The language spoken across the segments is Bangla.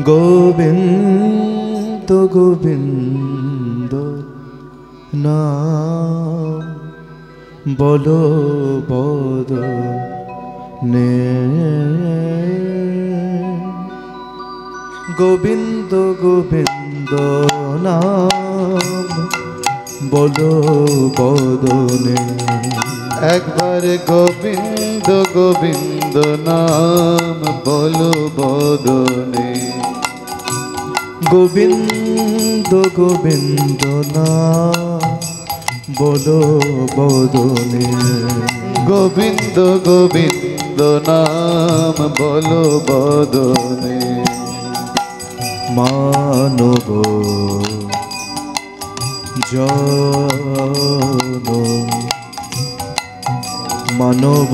গোবিন্দ গোবিন্দ নাম বলো বদনে গোবিন্দ গোবিন্দ নাম বলো বদনে একবার গোবিন্দ গোবিন্দ নাম বলো বদনে গোবিন্দ গোবিন্দ নাম বলো বদনে গোবিন্দ গোবিন্দ নাম বলো বদনে মানব জন মানব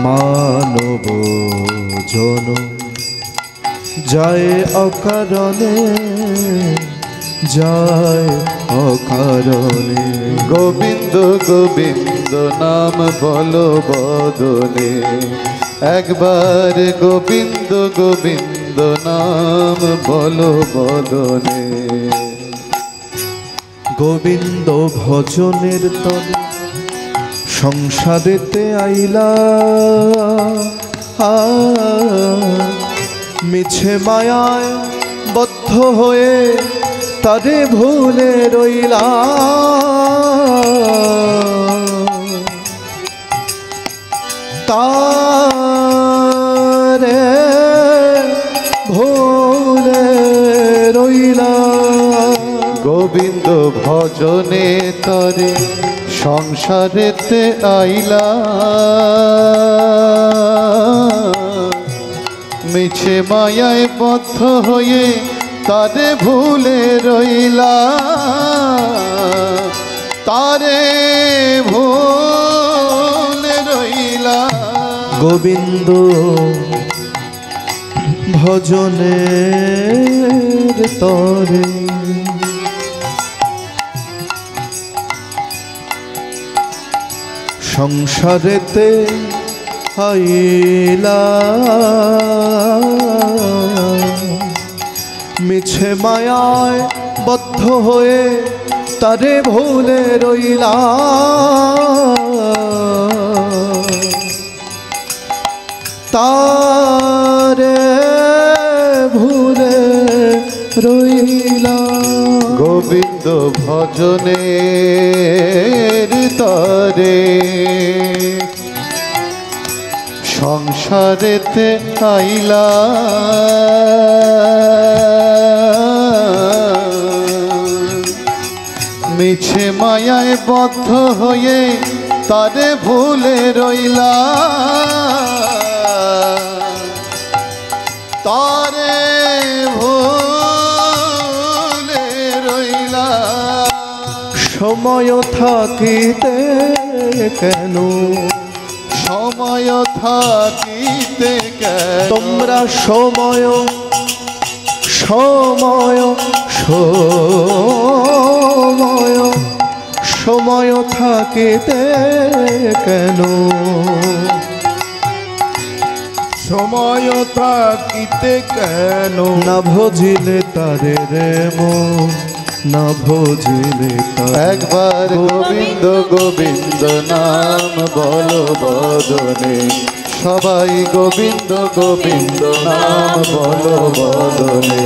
মানব জন যায় অকারণে যায় অকারণে গোবিন্দ গোবিন্দ নাম বলো বদনে একবার গোবিন্দ গোবিন্দ নাম বলো বদনে গোবিন্দ ভজনের তলে সংসারেতে আইলা মিছে মায়ায় বদ্ধ হয়ে তারে ভুলে রইলা তারে ভুলে রইলা গোবিন্দ ভজনে তরে সংসারেতে আইলা মিছে মায়ায় বদ্ধ হয়ে তারে ভুলে রইলা তারে ভুলে রইলা গোবিন্দ ভজনের তরে সংসারেতে আইলা মিছে মায়ায় বদ্ধ হয়ে তারে ভুলে রইলা তারে ভুলে রইলা গোবিন্দ ভজনের তরে সংসারেতে আইলা মিছে মায়ায় বদ্ধ হয়ে তারে ভুলে রইলা তারে ভুলে রইলা সময় থাকিতে কেন সময় থাকিতে কেন তোমরা সময় সময় সময় সময় থাকিতে কেন সময় থাকিতে কেন না ভজিলে তারে রে মন না ভজিলে তারে একবার গোবিন্দ গোবিন্দ নাম বলো বদনে সবাই গোবিন্দ গোবিন্দ নাম বলো বদনে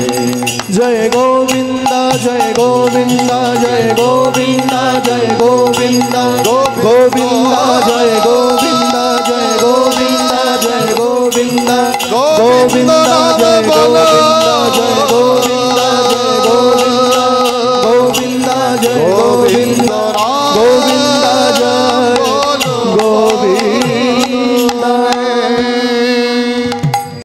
জয় গোবিন্দ জয় গোবিন্দ জয় গোবিন্দ জয় গোবিন্দ গোবিন্দ জয় গোবিন্দ জয় গোবিন্দ জয় গোবিন্দ গোবিন্দ জয় গোবিন্দ জয়